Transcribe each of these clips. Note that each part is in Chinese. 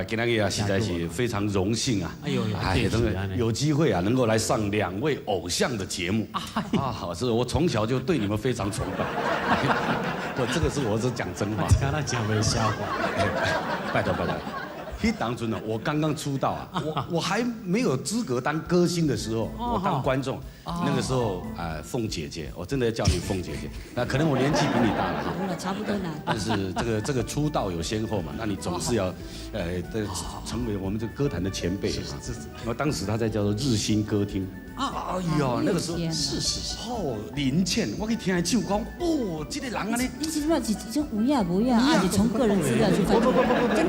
今天啊，实在是非常荣幸啊！哎呦，真的有机会啊，能够来上2位偶像的节目啊，好，是我从小就对你们非常崇拜。不，这个是我是讲真话。听他讲没笑话。拜托。迄当初呢，我刚刚出道啊，我还没有资格当歌星的时候，我当观众。那个时候凤姐姐，我真的叫你凤姐姐。那可能我年纪比你大了哈，差不多呢。但是这个出道有先后嘛，那你总是要成为我们这个歌坛的前辈。然后当时他在叫做日新歌厅。哎呀，那个时候是哦，林倩，我去听他唱讲，哦，这个人啊呢，你知道这无呀无呀，啊，你从个人资料去翻。不，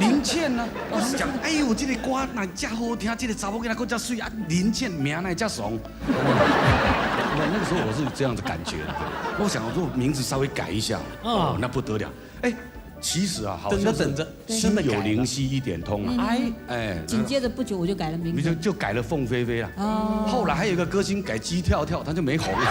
林倩呢，我是讲，哎呦，这个歌那这好听，这个查某囡仔佫这水啊，林倩名那这怂。那个时候我是这样子感觉的，我想我名字稍微改一下，哦，那不得了，哎。其实啊，好像等着，心有灵犀一点通啊！紧接着不久我就改了名字，就改了凤飞飞了。哦，后来还有一个歌星改鸡跳跳，他就没红了。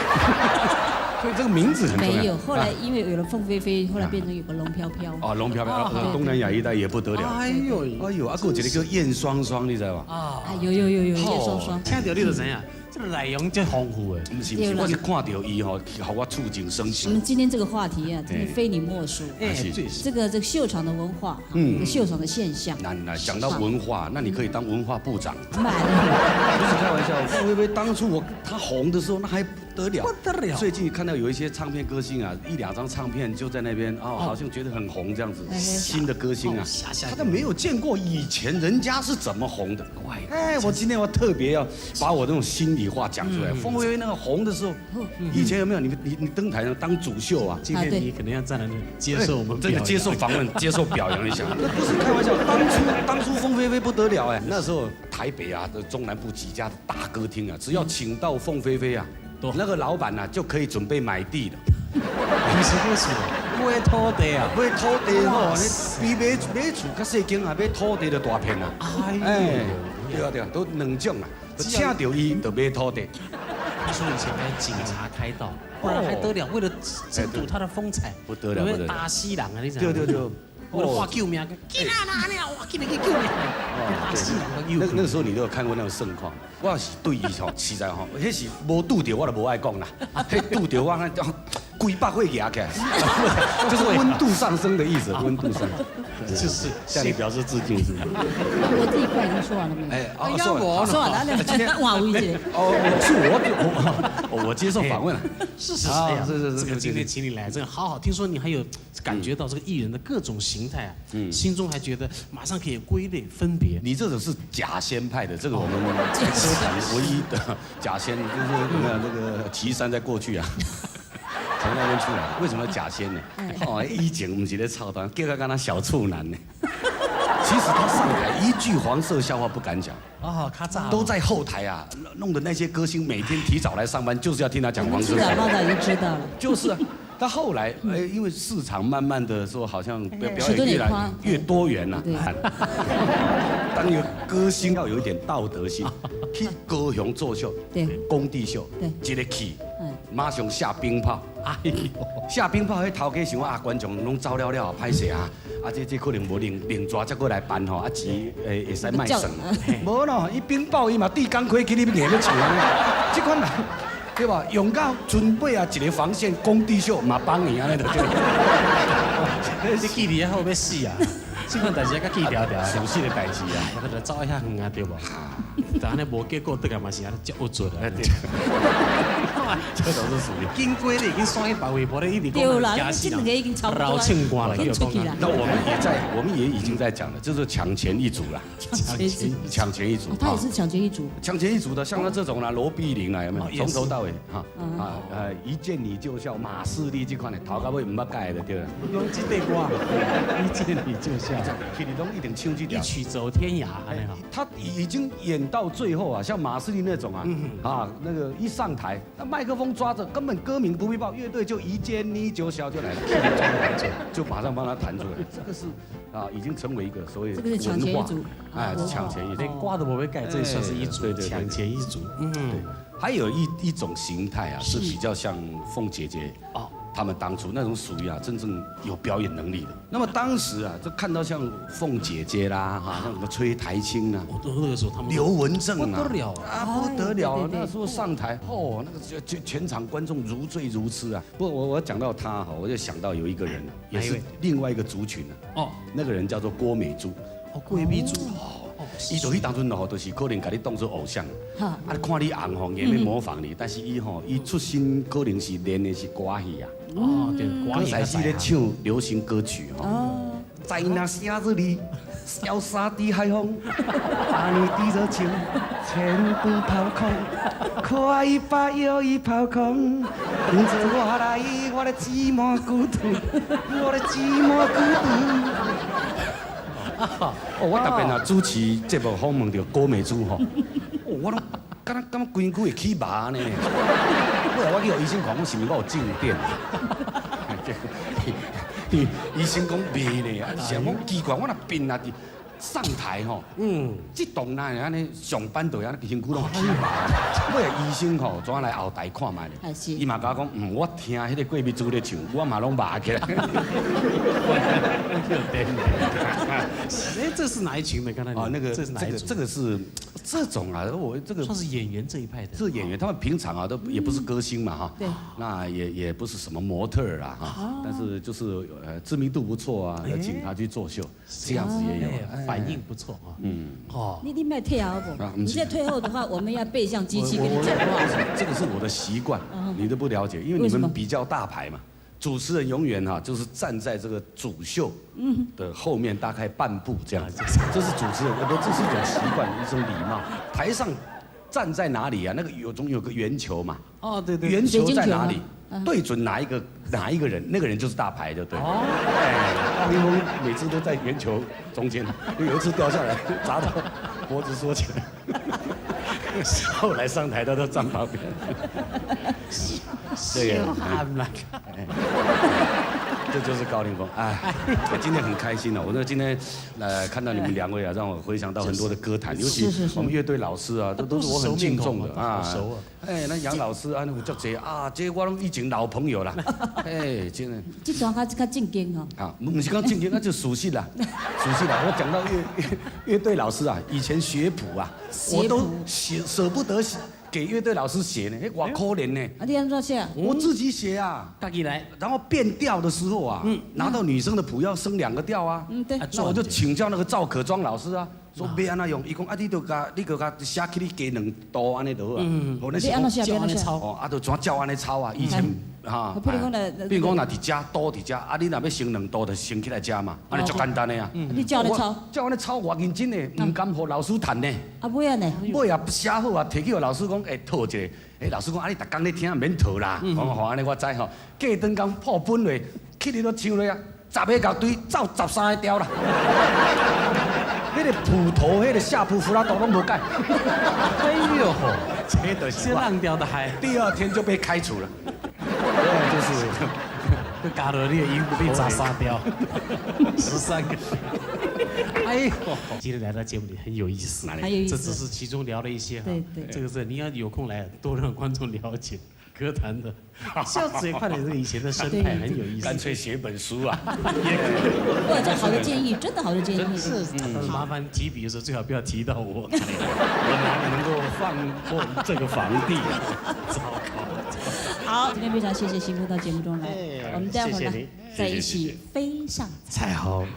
所以这个名字很重要。没有，后来因为有了凤飞飞，后来变成有个龙飘飘。哦，龙飘飘，东南亚一带也不得了。哎呦，啊，还有一个叫燕双双，你知道吧？啊，有燕双双。听到你就知影。这个内容真丰富诶，不是，我是看到伊吼，让我触景生情。我们今天这个话题啊，真的非你莫属。这个秀场的文化，秀场的现象。那讲到文化，那你可以当文化部长。不是开玩笑，凤飞飞当初他红的时候，那还不得了。最近看到有一些唱片歌星啊，1、2张唱片就在那边好像觉得很红这样子。新的歌星啊，他都没有见过以前人家是怎么红的。我今天我特别要把我那种心里话讲出来。凤飞飞那个红的时候，以前有没有你登台上当主秀啊？今天你可能要站在那接受我们真的接受访问、接受表扬一下。那不是开玩笑，当初凤飞飞不得了哎，那时候台北啊的中南部几家大歌厅啊，只要请到凤飞飞啊，那个老板啊就可以准备买地了。不是，买土地啊，买土地吼，比买厝较细间啊，买土地就大片啊。对啊，都2种啊，请到伊就买土地。你说以前还警察开道，不然还得了？为了争夺他的风采，不得了，打西人啊，你知道？对。为了喊救命，救哪哇，救命！打西人那个时候你都有看过那种盛况，我是对伊吼，实在吼，迄是无拄着我就无爱讲啦，迄拄着我那规百会压起来，就是温度上升的意思，温度上升，就是向你表示致敬是吗？我这一块已经说完了没有？说完了，今天哇，吴姐，我接受访问了，是这个今天请你来，这个好，听说你还有感觉到这个艺人的各种形态啊，心中还觉得马上可以归类分别。你这种是假仙派的，这个我们歌坛唯一的假仙，就是有没有那个岐山在过去啊？从那边出来，为什么假仙呢？以前不是在操蛋，叫他跟他小处男呢。其实他上台一句黄色笑话不敢讲，都在后台啊，弄得那些歌星每天提早来上班，就是要听他讲黄色笑话。报道就知道了。就是啊，他后来因为市场慢慢的说，好像表演越多元了。当一个歌星要有一点道德心，去高雄作秀，工地秀，一个去。马上下冰炮，下冰炮，迄头家想观众拢走了歹势啊，这可能无另抓才过来办吼，钱会使卖算。无咯，伊冰炮伊嘛地钢盔去你面要唱啊，这款人对吧？用到准备啊一个防线工地秀嘛帮你安尼就对。你记伫后要死啊！这款代志较记条条，熟悉的代志啊，我就走一下远啊，对无？但安尼无结果，得个嘛是安尼足有准啊。这都是属于经过你已经刷一把微博的一直讲假戏了，已经超过了，了，又出去了。那我们也已经在讲了，就是抢钱一族了，抢钱一族。他也是抢钱一族。抢钱一族的，像他这种啦，罗碧玲啊，有没有？从头到尾一见你就笑，马士利这款的，头到尾唔捌改的对了。用这对歌，一见你就笑，其实拢一定唱这条。一曲走天涯，他已经演到最后啊，像马士利那种啊，那个一上台，那麦克风抓着，根本歌名不必报，乐队就一见你就笑就来了，就马上帮他弹出来。这个是已经成为一个所谓文化，抢钱一族，连瓜都不会盖，这算是一族，抢钱一族。对，还有一种形态啊，是比较像凤姐姐他们当初那种属于啊真正有表演能力的。那么当时啊，就看到像凤姐姐啦，哈，像什么崔台青啊，那个时候他们刘文正啊，不得了啊，不得了！那时候上台，哦，那个全场观众如醉如痴啊。不过我讲到他哈，我就想到有一个人，也是另外一个族群啊。哦，那个人叫做郭美珠。哦，郭美珠。伊就迄当阵吼，就是可能把你当作偶像，啊，看你红吼，也要模仿你，但是伊吼，伊出身可能是练的是歌戏啊，哦，对，歌仔戏咧唱流行歌曲吼，在那夏日里，潇洒的海风，把你的热情全部抛空，可一把又一抛空，等着我来，我的寂寞孤独，我的寂寞孤独。哦，我特别啊主持节目访问到郭美珠吼，我拢敢规身躯会起麻呢。后来我去互医生看，我是毋是我有静电？医生讲袂呢，想讲奇怪，我若病啊伫上台吼，这动那安尼上班就安尼身躯拢起麻。尾来医生吼，怎来后台看卖咧？伊嘛甲我讲，我听迄个郭美珠咧唱，我嘛拢麻起来。哎，这是哪一群的？刚才啊，那个这是哪一种？这个是这种啊，我这个算是演员这一派的。是演员，他们平常啊都也不是歌星嘛哈，对，那也不是什么模特儿啊哈，但是就是知名度不错啊，要请他去作秀，这样子也有，反应不错啊。哦，你卖退后不？你现在退后的话，我们要背向机器跟你讲话。这个是我的习惯，你都不了解，因为你们比较大牌嘛。主持人永远哈就是站在这个主秀的后面大概半步这样子，这是主持人，这是一种习惯，一种礼貌。台上站在哪里啊？那个总有个圆球嘛。哦，对对。圆球在哪里？对准哪一个人，那个人就是大牌，就对。哦。哎，高凌风每次都在圆球中间，有一次掉下来砸到脖子缩起来，后来上台他都站旁边。这个，这就是高凌风。哎，今天很开心了。我说今天看到你们两位啊，让我回想到很多的歌坛，尤其我们乐队老师啊，都是我很敬重的啊。熟啊。哎，那杨老师啊，那个叫谁啊？这我拢已经老朋友了。哎，真的。这段较正经哦。啊，不是讲正经，那就熟悉了，熟悉了。我讲到乐队老师啊，以前学谱啊，我都舍不得给乐队老师写呢，我可怜呢。啊，你安怎写？我自己写啊，自己来。然后变调的时候啊，拿到女生的谱要升2个调啊。对。那我就请教那个赵可庄老师啊，说要安怎用，伊讲啊，你就甲写起你加2度安尼就好啊。你安怎写？安尼抄。哦，啊，就怎照安尼抄啊？以前哈。比如讲，若伫遮多伫遮，啊，你若要升2度，就升起来遮嘛，安尼足简单的啊。你照安尼抄？照安尼抄，偌认真的，唔敢互老师弹呢。啊，尾啊呢？尾啊写好啊，摕去互老师讲，套一个。老师讲，啊，你逐工咧听，免套啦。我安尼我知吼。过顿工破本落，去你都唱落啊，10个乐队走13个调啦。迄个谱头，迄个下谱弗拉多拢无改。哎呦，这都是浪调的嗨。第2天就被开除了。就是被加了你的音符被砸3调，13个。哎呦，今天来到节目里很有意思，很有意思。这只是其中聊了一些哈。对。这个是你要有空来，多让观众了解歌坛的。孝子也看了这个以前的生态，很有意思。干脆写本书啊，也可以。哇，这好的建议，真的好的建议。是，麻烦提笔的时候最好不要提到我。我哪里能够放过这个皇帝啊？糟糕。好，今天非常谢谢新夫到节目中来，我们待会儿呢再一起飞上彩虹。